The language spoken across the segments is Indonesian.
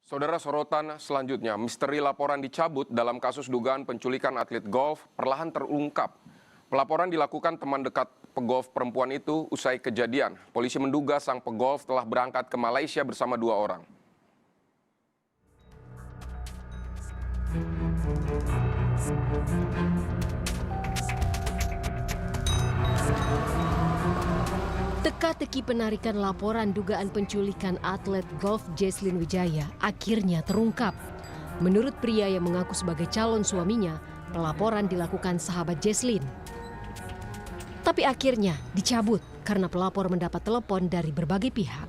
Saudara, sorotan selanjutnya, misteri laporan dicabut dalam kasus dugaan penculikan atlet golf perlahan terungkap. Pelaporan dilakukan teman dekat pegolf perempuan itu usai kejadian. Polisi menduga sang pegolf telah berangkat ke Malaysia bersama 2 orang. Teka-teki penarikan laporan dugaan penculikan atlet golf Jesslyn Wijaya akhirnya terungkap. Menurut pria yang mengaku sebagai calon suaminya, pelaporan dilakukan sahabat Jesslyn. Tapi akhirnya dicabut karena pelapor mendapat telepon dari berbagai pihak.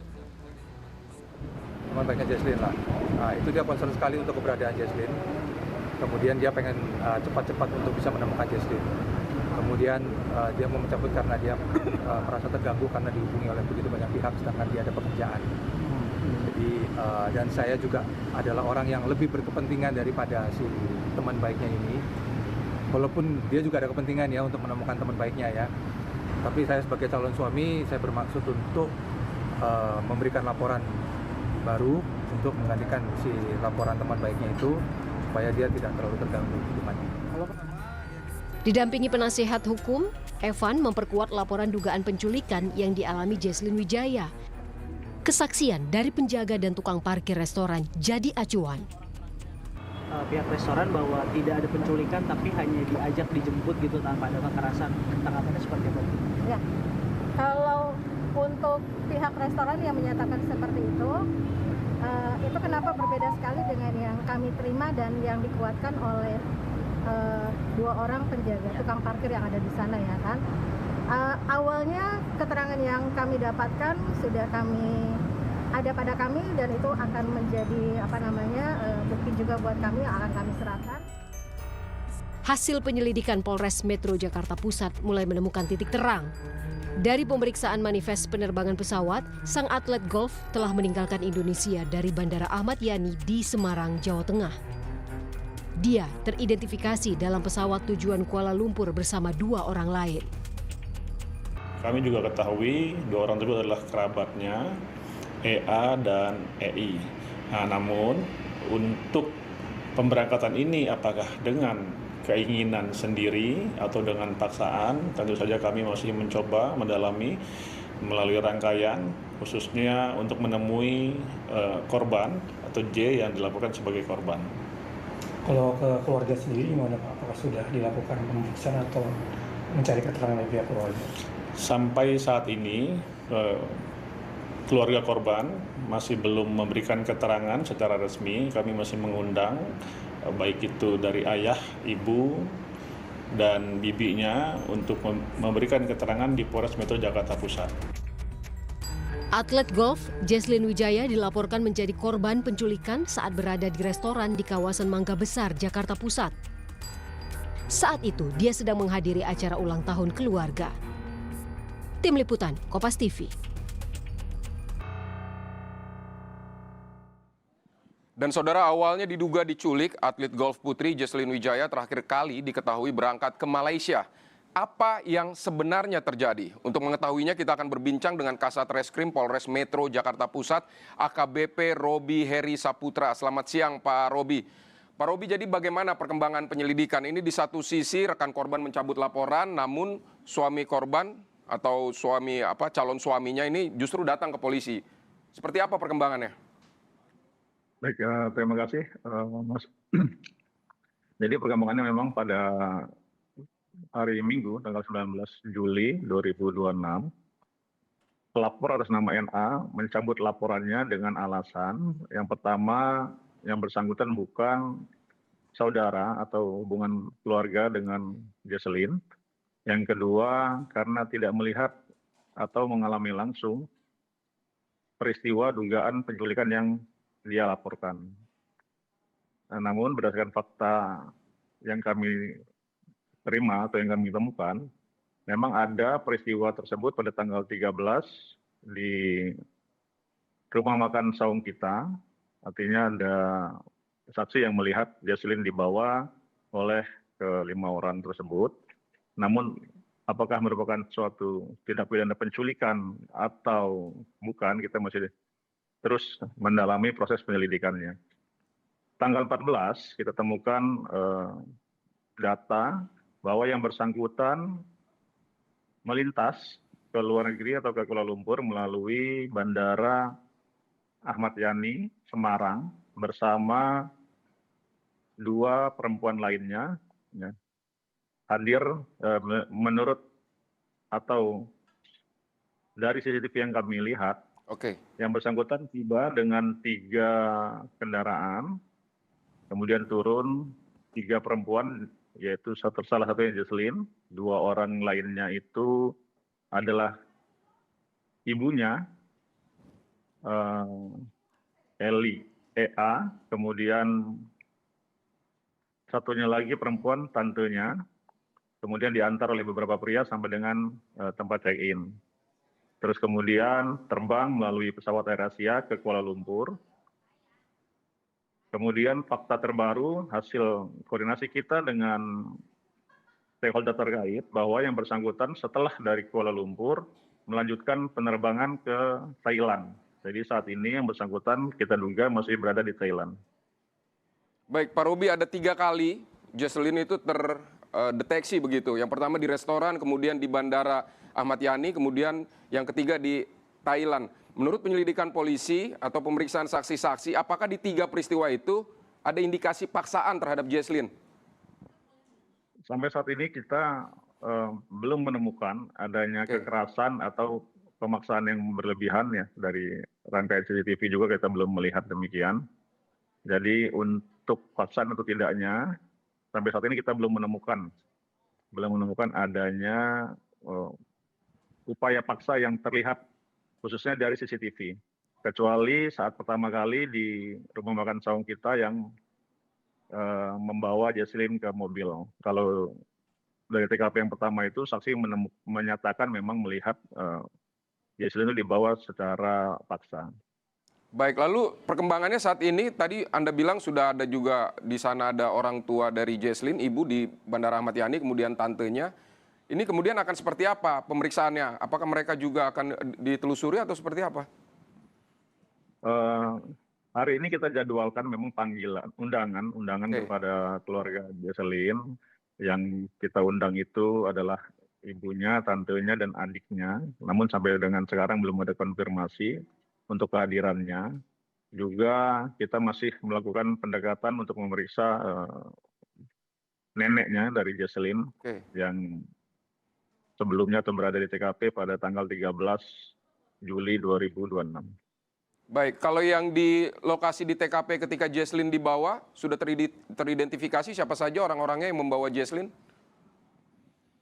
Teman baiknya Jesslyn lah. Nah, itu dia concern sekali untuk keberadaan Jesslyn. Kemudian dia pengen cepat-cepat untuk bisa menemukan Jesslyn. Kemudian dia mau mencabut karena dia merasa terganggu karena dihubungi oleh begitu banyak pihak sedangkan dia ada pekerjaan. Jadi dan saya juga adalah orang yang lebih berkepentingan daripada si teman baiknya ini. Walaupun dia juga ada kepentingan ya untuk menemukan teman baiknya ya. Tapi saya sebagai calon suami saya bermaksud untuk memberikan laporan baru untuk menggantikan si laporan teman baiknya itu supaya dia tidak terlalu terganggu hubungannya. Didampingi penasehat hukum, Evan memperkuat laporan dugaan penculikan yang dialami Jesslyn Wijaya. Kesaksian dari penjaga dan tukang parkir restoran jadi acuan. Pihak restoran bahwa tidak ada penculikan tapi hanya diajak dijemput gitu tanpa ada kekerasan. Tanggapannya seperti apa? Ya, kalau untuk pihak restoran yang menyatakan seperti itu kenapa berbeda sekali dengan yang kami terima dan yang dikuatkan oleh 2 orang penjaga tukang parkir yang ada di sana ya kan. Awalnya keterangan yang kami dapatkan sudah ada pada kami dan itu akan menjadi bukti juga buat kami yang akan kami serahkan. Hasil penyelidikan Polres Metro Jakarta Pusat mulai menemukan titik terang. Dari pemeriksaan manifest penerbangan pesawat, sang atlet golf telah meninggalkan Indonesia dari Bandara Ahmad Yani di Semarang, Jawa Tengah. Dia teridentifikasi dalam pesawat tujuan Kuala Lumpur bersama 2 orang lain. Kami juga ketahui 2 orang tersebut adalah kerabatnya, EA dan EI. Namun untuk pemberangkatan ini apakah dengan keinginan sendiri atau dengan paksaan, tentu saja kami masih mencoba mendalami melalui rangkaian, khususnya untuk menemui korban atau J yang dilaporkan sebagai korban. Kalau ke keluarga sendiri gimana Pak? Apakah sudah dilakukan pemeriksaan atau mencari keterangan dari pihak keluarga? Sampai saat ini keluarga korban masih belum memberikan keterangan secara resmi. Kami masih mengundang baik itu dari ayah, ibu, dan bibinya untuk memberikan keterangan di Polres Metro Jakarta Pusat. Atlet golf Jesslyn Wijaya dilaporkan menjadi korban penculikan saat berada di restoran di kawasan Mangga Besar, Jakarta Pusat. Saat itu dia sedang menghadiri acara ulang tahun keluarga. Tim Liputan, Kompas TV. Dan saudara, awalnya diduga diculik, atlet golf putri Jesslyn Wijaya terakhir kali diketahui berangkat ke Malaysia. Apa yang sebenarnya terjadi? Untuk mengetahuinya kita akan berbincang dengan Kasat Reskrim Polres Metro Jakarta Pusat, AKBP Robi Heri Saputra. Selamat siang Pak Robi. Pak Robi, jadi bagaimana perkembangan penyelidikan ini? Di satu sisi rekan korban mencabut laporan, namun suami korban atau calon suaminya ini justru datang ke polisi. Seperti apa perkembangannya? Baik, terima kasih Mas. Jadi perkembangannya memang pada hari Minggu tanggal 19 Juli 2026, pelapor atas nama NA mencabut laporannya dengan alasan yang pertama, yang bersangkutan bukan saudara atau hubungan keluarga dengan Jesslyn. Yang kedua, karena tidak melihat atau mengalami langsung peristiwa dugaan penculikan yang dia laporkan. Namun berdasarkan fakta yang kami terima atau yang kami temukan, memang ada peristiwa tersebut pada tanggal 13 di rumah makan Saung Kita. Artinya ada saksi yang melihat Jesslyn dibawa oleh ke-5 orang tersebut. Namun apakah merupakan suatu tindak pidana penculikan atau bukan, kita masih terus mendalami proses penyelidikannya. Tanggal 14 kita temukan data bahwa yang bersangkutan melintas ke luar negeri atau ke Kuala Lumpur melalui Bandara Ahmad Yani, Semarang, bersama 2 perempuan lainnya. Ya. Hadir menurut atau dari CCTV yang kami lihat, yang bersangkutan tiba dengan 3 kendaraan, kemudian turun 3 perempuan, yaitu salah satunya Jesslyn, 2 orang lainnya itu adalah ibunya, Eli, EA, kemudian satunya lagi perempuan, tantenya, kemudian diantar oleh beberapa pria sampai dengan tempat check-in. Terus kemudian terbang melalui pesawat AirAsia ke Kuala Lumpur. Kemudian fakta terbaru hasil koordinasi kita dengan stakeholder terkait bahwa yang bersangkutan setelah dari Kuala Lumpur melanjutkan penerbangan ke Thailand. Jadi saat ini yang bersangkutan kita duga masih berada di Thailand. Baik, Pak Robi, ada 3 kali Jesslyn itu terdeteksi begitu. Yang pertama di restoran, kemudian di Bandara Ahmad Yani, kemudian yang ketiga di Thailand. Menurut penyelidikan polisi atau pemeriksaan saksi-saksi, apakah di 3 peristiwa itu ada indikasi paksaan terhadap Jesslyn? Sampai saat ini kita belum menemukan adanya kekerasan atau pemaksaan yang berlebihan ya dari rangkaian CCTV juga kita belum melihat demikian. Jadi untuk paksaan atau tidaknya sampai saat ini kita belum menemukan adanya upaya paksa yang terlihat khususnya dari CCTV. Kecuali saat pertama kali di rumah makan saung kita yang membawa Jesslyn ke mobil. Kalau dari TKP yang pertama itu saksi menyatakan memang melihat Jesslyn itu dibawa secara paksa. Baik, lalu perkembangannya saat ini tadi Anda bilang sudah ada juga di sana ada orang tua dari Jesslyn, ibu di Bandara Ahmad Yani, kemudian tantenya. Ini kemudian akan seperti apa pemeriksaannya? Apakah mereka juga akan ditelusuri atau seperti apa? Hari ini kita jadwalkan memang panggilan, undangan kepada keluarga Jesslyn. Yang kita undang itu adalah ibunya, tantenya, dan adiknya. Namun sampai dengan sekarang belum ada konfirmasi untuk kehadirannya. Juga kita masih melakukan pendekatan untuk memeriksa neneknya dari Jesslyn yang sebelumnya berada di TKP pada tanggal 13 Juli 2026. Baik, kalau yang di lokasi di TKP ketika Jesslyn dibawa, sudah teridentifikasi siapa saja orang-orangnya yang membawa Jesslyn?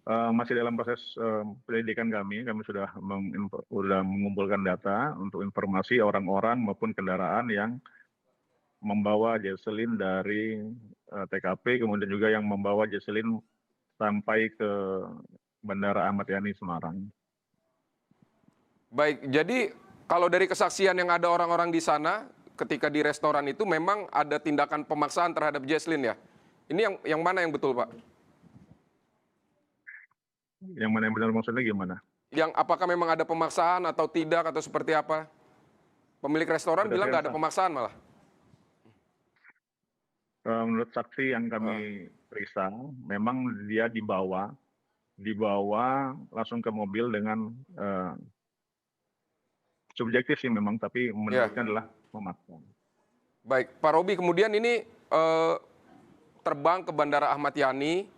Masih dalam proses penyelidikan kami sudah mengumpulkan data untuk informasi orang-orang maupun kendaraan yang membawa Jesslyn dari TKP, kemudian juga yang membawa Jesslyn sampai ke Bandara Ahmad Yani Semarang. Baik, jadi kalau dari kesaksian yang ada orang-orang di sana ketika di restoran itu memang ada tindakan pemaksaan terhadap Jesslyn ya? Ini yang mana yang betul, Pak? Yang mana yang benar maksudnya gimana? Yang apakah memang ada pemaksaan atau tidak atau seperti apa? Pemilik restoran bilang nggak ada pemaksaan malah. Menurut saksi yang kami periksa, memang dia dibawa langsung ke mobil dengan subjektif sih memang, tapi menurutnya adalah memaksa. Baik, Pak Robi, kemudian ini terbang ke Bandara Ahmad Yani,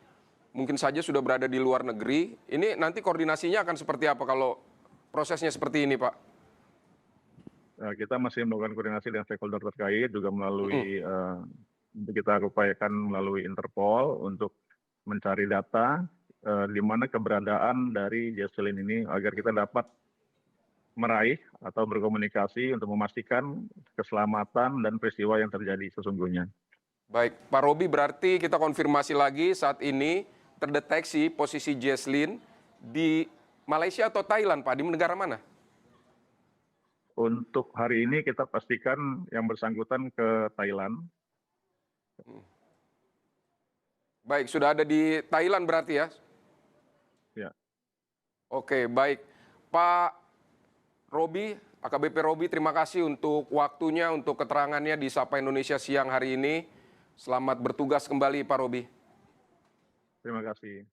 mungkin saja sudah berada di luar negeri. Ini nanti koordinasinya akan seperti apa kalau prosesnya seperti ini, Pak? Kita masih melakukan koordinasi dengan stakeholder terkait, juga melalui kita upayakan melalui Interpol untuk mencari data di mana keberadaan dari Jesslyn ini agar kita dapat meraih atau berkomunikasi untuk memastikan keselamatan dan peristiwa yang terjadi sesungguhnya. Baik, Pak Robi, berarti kita konfirmasi lagi saat ini terdeteksi posisi Jesslyn di Malaysia atau Thailand, Pak? Di negara mana? Untuk hari ini kita pastikan yang bersangkutan ke Thailand. Baik, sudah ada di Thailand berarti ya? Ya. Oke, baik. Pak Robi, AKBP Robi, terima kasih untuk waktunya, untuk keterangannya di Sapa Indonesia siang hari ini. Selamat bertugas kembali, Pak Robi. Terima kasih.